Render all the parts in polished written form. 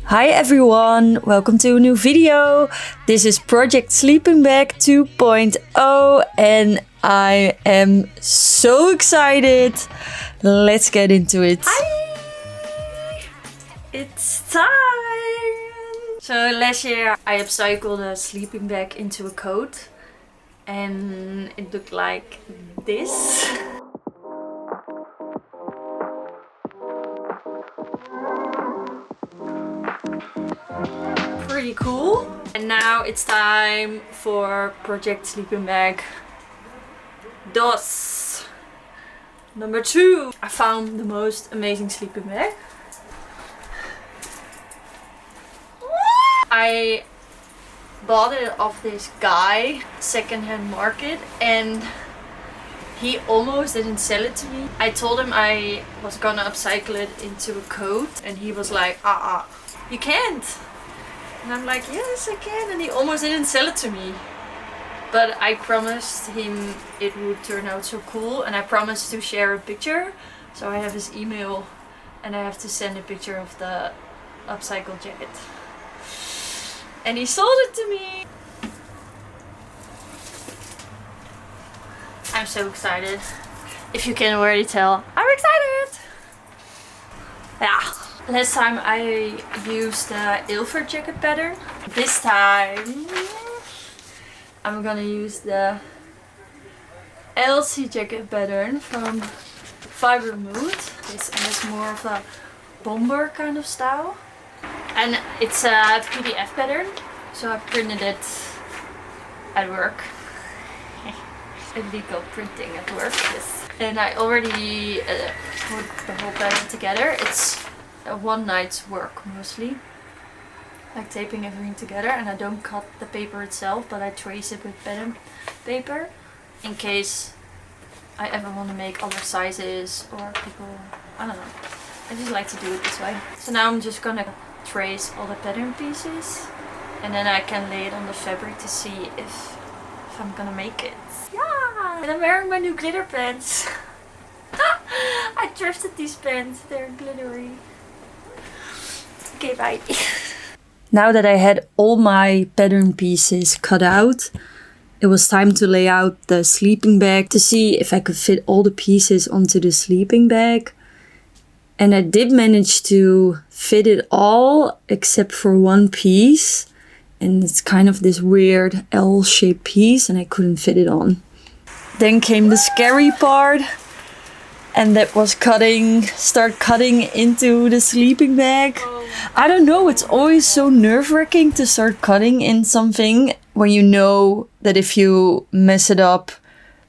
Hi everyone, welcome to a new video. This is Project Sleeping Bag 2.0 and I am so excited. Let's get into it. Hi! It's time! So last year I upcycled a sleeping bag into a coat and it looked like this. Pretty cool. And now it's time for Project Sleeping Bag DOS number 2. I found the most amazing sleeping bag. I bought it off this guy, secondhand market, and he almost didn't sell it to me. I told him I was gonna upcycle it into a coat and he was like, you can't. And I'm like, yes, I can. And he almost didn't sell it to me. But I promised him it would turn out so cool. And I promised to share a picture. So I have his email and I have to send a picture of the upcycle jacket. And he sold it to me. I'm so excited. If you can already tell, I'm excited. Yeah. Last time I used the outerwear jacket pattern. This time I'm gonna use the LC jacket pattern from Fiber Mood. It's more of a bomber kind of style. And it's a PDF pattern, so I printed it at work. Illegal printing at work, yes. And I already put the whole pattern together. It's a one night's work mostly, like taping everything together, and I don't cut the paper itself, but I trace it with pattern paper in case I ever want to make other sizes or people, I don't know. I just like to do it this way. So now I'm just gonna trace all the pattern pieces and then I can lay it on the fabric to see if I'm gonna make it. Yeah! And I'm wearing my new glitter pants. I thrifted these pants, they're glittery. Okay, bye. Now that I had all my pattern pieces cut out, it was time to lay out the sleeping bag to see if I could fit all the pieces onto the sleeping bag. And I did manage to fit it all except for one piece. And it's kind of this weird L-shaped piece and I couldn't fit it on. Then came the scary part. And that was start cutting into the sleeping bag. I don't know, it's always so nerve-wracking to start cutting in something when you know that if you mess it up,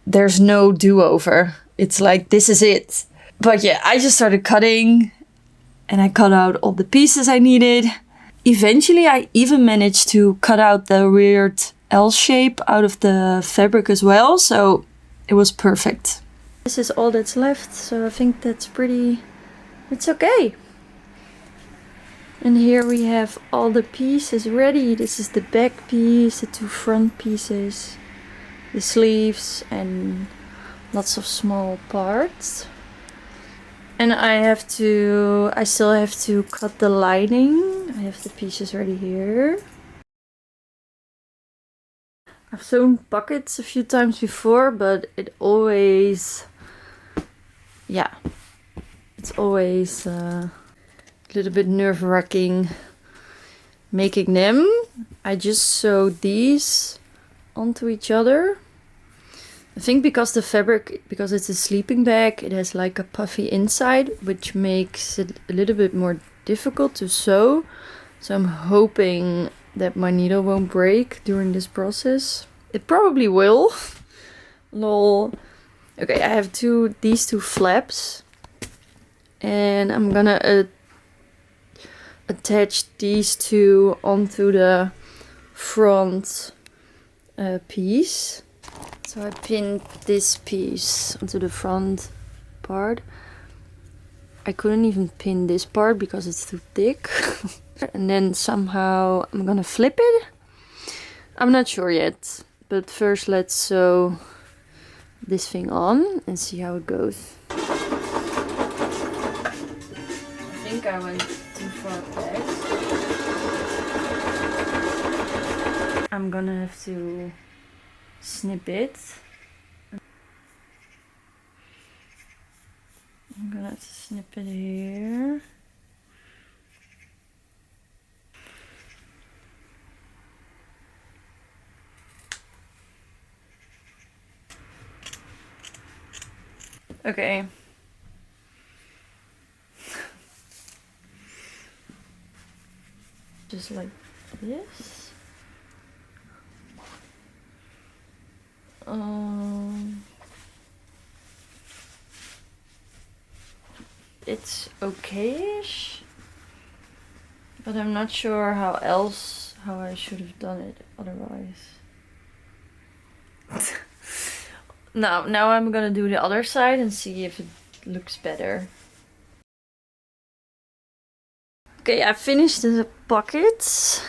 there's no do-over. It's like, this is it. But yeah, I just started cutting and I cut out all the pieces I needed. Eventually, I even managed to cut out the weird L shape out of the fabric as well. So it was perfect. This is all that's left, so I think that's it's okay. And here we have all the pieces ready. This is the back piece, the two front pieces, the sleeves, and lots of small parts. And I still have to cut the lining. I have the pieces ready here. I've sewn pockets a few times before, but it's always a little bit nerve-wracking making them. I just sewed these onto each other. I think because it's a sleeping bag, it has like a puffy inside, which makes it a little bit more difficult to sew. So I'm hoping that my needle won't break during this process. It probably will. Lol. Okay, I have these two flaps. And I'm gonna attach these two onto the front piece. So I pinned this piece onto the front part. I couldn't even pin this part because it's too thick. And then somehow I'm gonna flip it. I'm not sure yet. But first let's sew this thing on and see how it goes. I think I went too far back. I'm gonna have to snip it. I'm gonna have to snip it here. Okay. Just like this. It's okay-ish, but I'm not sure how I should have done it otherwise. Now I'm gonna do the other side and see if it looks better. Okay, I finished the pockets.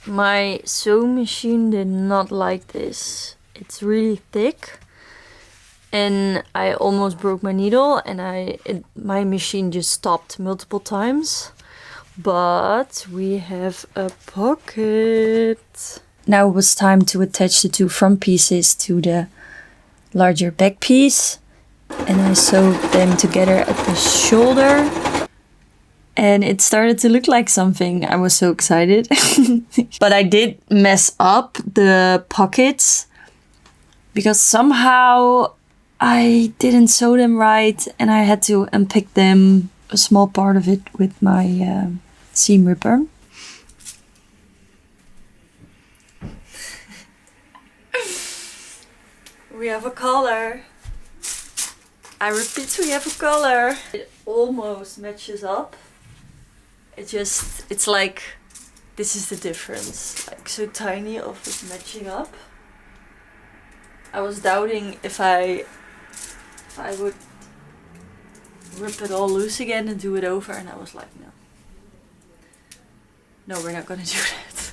My sewing machine did not like this. It's really thick. And I almost broke my needle, and my machine just stopped multiple times. But we have a pocket. Now it was time to attach the two front pieces to the larger back piece. And I sewed them together at the shoulder. And it started to look like something. I was so excited. But I did mess up the pockets because somehow I didn't sew them right, and I had to unpick them, a small part of it, with my seam ripper. We have a color. I repeat, we have a color. It almost matches up. It's like, this is the difference. Like, so tiny of it matching up. I was doubting if I would rip it all loose again and do it over, and I was like, no. No, we're not gonna do that.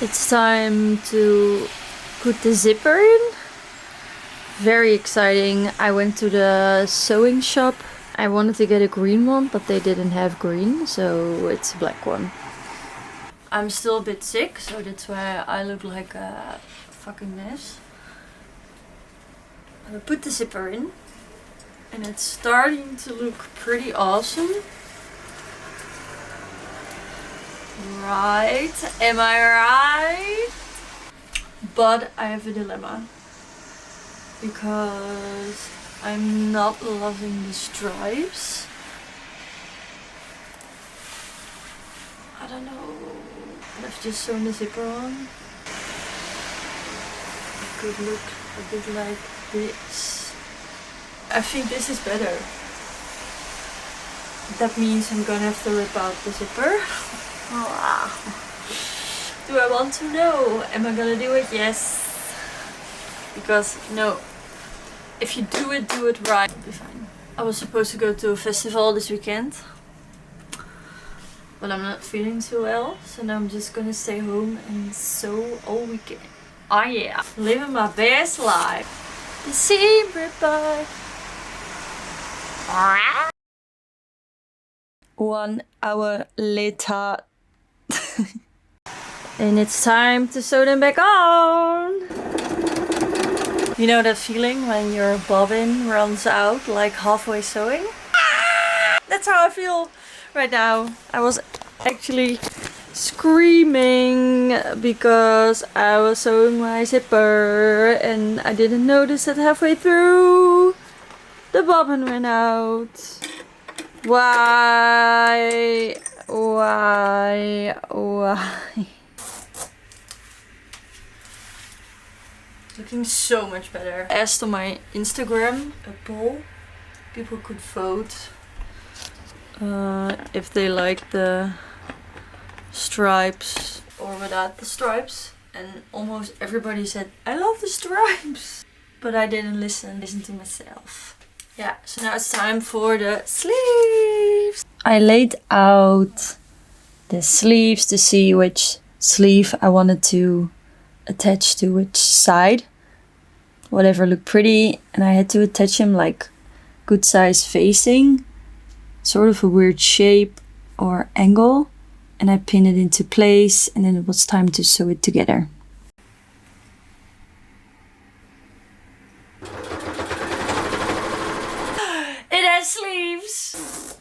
It's time to put the zipper in. Very exciting. I went to the sewing shop. I wanted to get a green one, but they didn't have green, so it's a black one. I'm still a bit sick, so that's why I look like a fucking mess. I put the zipper in, and it's starting to look pretty awesome. Right, am I right? But I have a dilemma, because I'm not loving the stripes. I don't know. I've just sewn the zipper on. It could look a bit like this. I think this is better. That means I'm gonna have to rip out the zipper. Do I want to? No. Am I gonna do it? Yes. Because, no. If you do it right, it'll be fine. I was supposed to go to a festival this weekend, but I'm not feeling too well, so now I'm just gonna stay home and sew all weekend. Oh yeah, living my best life. The seam ripper. 1 hour later. And it's time to sew them back on. You know that feeling when your bobbin runs out like halfway sewing? That's how I feel right now. I was actually screaming because I was sewing my zipper and I didn't notice that halfway through the bobbin ran out. Why? Looking so much better. I asked on my Instagram a poll. People could vote if they like the stripes or without the stripes. And almost everybody said, I love the stripes. But I didn't listen to myself. Yeah, so now it's time for the sleeves. I laid out the sleeves to see which sleeve I wanted to attach to which side. whatever looked pretty, and I had to attach him like good size facing, sort of a weird shape or angle, and I pinned it into place, and then it was time to sew it together. It has sleeves!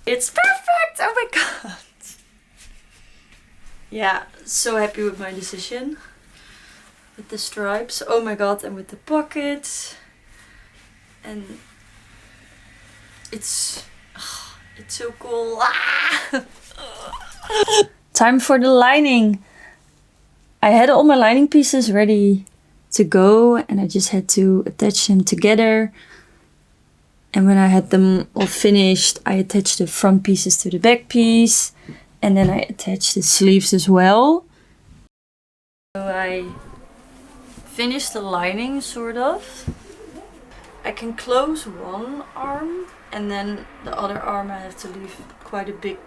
It's perfect! Oh my god! Yeah, so happy with my decision. With the stripes, oh my god, and with the pockets. And it's so cool. Ah! Time for the lining. I had all my lining pieces ready to go, and I just had to attach them together. And when I had them all finished, I attached the front pieces to the back piece, and then I attached the sleeves as well. So I finished the lining, sort of. I can close one arm, and then the other arm I have to leave quite a big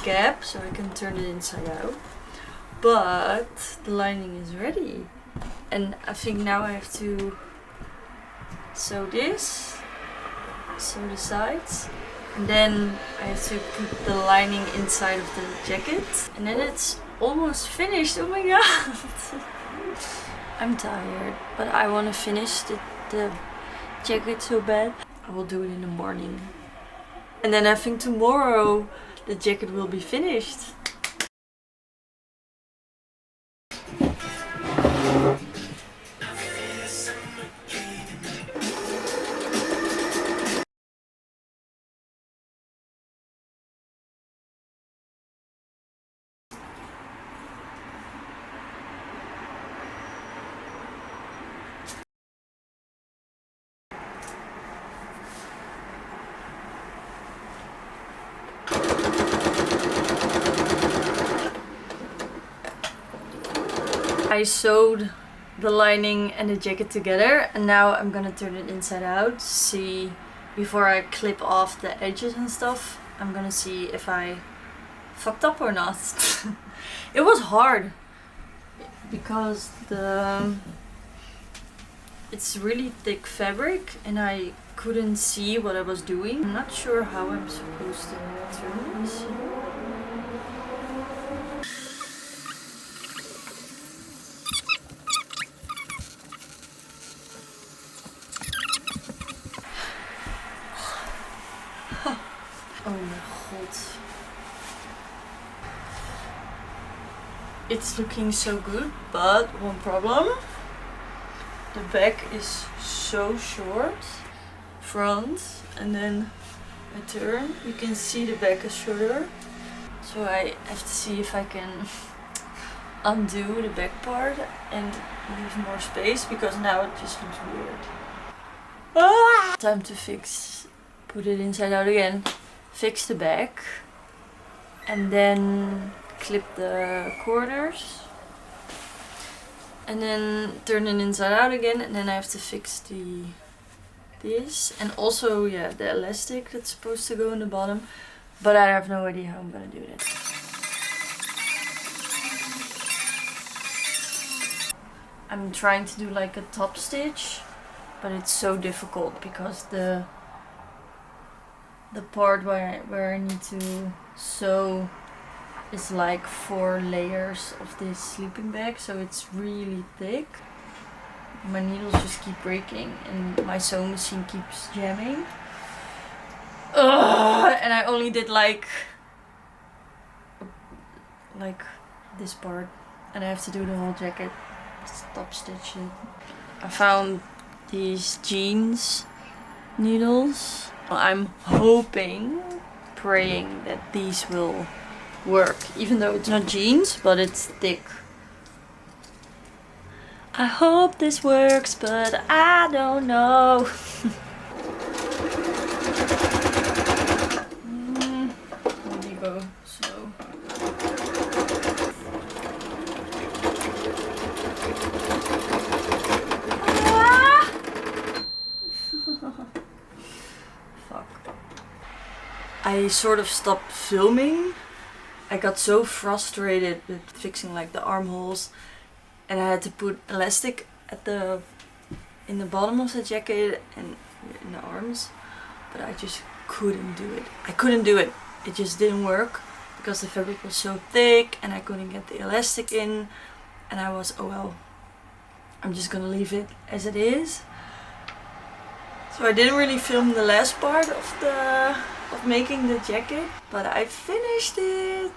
gap so I can turn it inside out. But the lining is ready, and I think now I have to sew this, sew the sides, and then I have to put the lining inside of the jacket, and then it's almost finished. Oh my god! I'm tired, but I want to finish the jacket so bad. I will do it in the morning, and then I think tomorrow the jacket will be finished. I sewed the lining and the jacket together, and now I'm gonna turn it inside out to see, before I clip off the edges and stuff, I'm gonna see if I fucked up or not. It was hard because it's really thick fabric and I couldn't see what I was doing. I'm not sure how I'm supposed to turn this. Oh my god. It's looking so good, but one problem. The back is so short, front, and then I turn, you can see the back is shorter. So I have to see if I can undo the back part and leave more space, because now it just looks weird. Ah! Time to fix, put it inside out again, fix the back, and then clip the corners, and then turn it inside out again, and then I have to fix this, and also the elastic that's supposed to go in the bottom, but I have no idea how I'm gonna do that. I'm trying to do like a top stitch, but it's so difficult because the part where I need to sew is like 4 layers of this sleeping bag, so it's really thick. My needles just keep breaking and my sewing machine keeps jamming. Ugh! And I only did like this part, and I have to do the whole jacket. Stop stitch it. I found these jeans needles. I'm hoping, praying that these will work, even though it's not jeans, but it's thick. I hope this works, but I don't know. Let me go slow. Ah! Fuck. I sort of stopped filming. I got so frustrated with fixing like the armholes, and I had to put elastic at in the bottom of the jacket and in the arms, but I just couldn't do it. I couldn't do it. It just didn't work because the fabric was so thick and I couldn't get the elastic in, and I was, oh well, I'm just gonna leave it as it is. So I didn't really film the last part of making the jacket, but I finished it.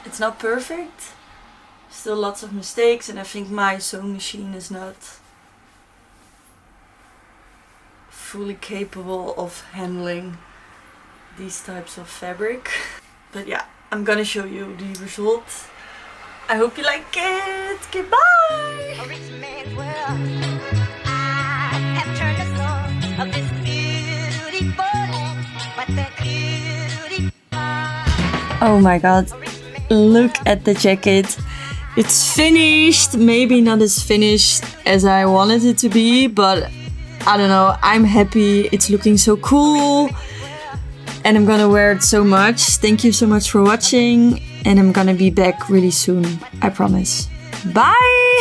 It's not perfect. Still lots of mistakes, and I think my sewing machine is not fully capable of handling these types of fabric. But yeah, I'm gonna show you the result. I hope you like it. Goodbye! A rich man's world. I have turned the soul of this beautiful land, but the beauty. Oh my god, look at the jacket. It's finished. Maybe not as finished as I wanted it to be, but I don't know, I'm happy. It's looking so cool and I'm gonna wear it so much. Thank you so much for watching, and I'm gonna be back really soon, I promise. Bye!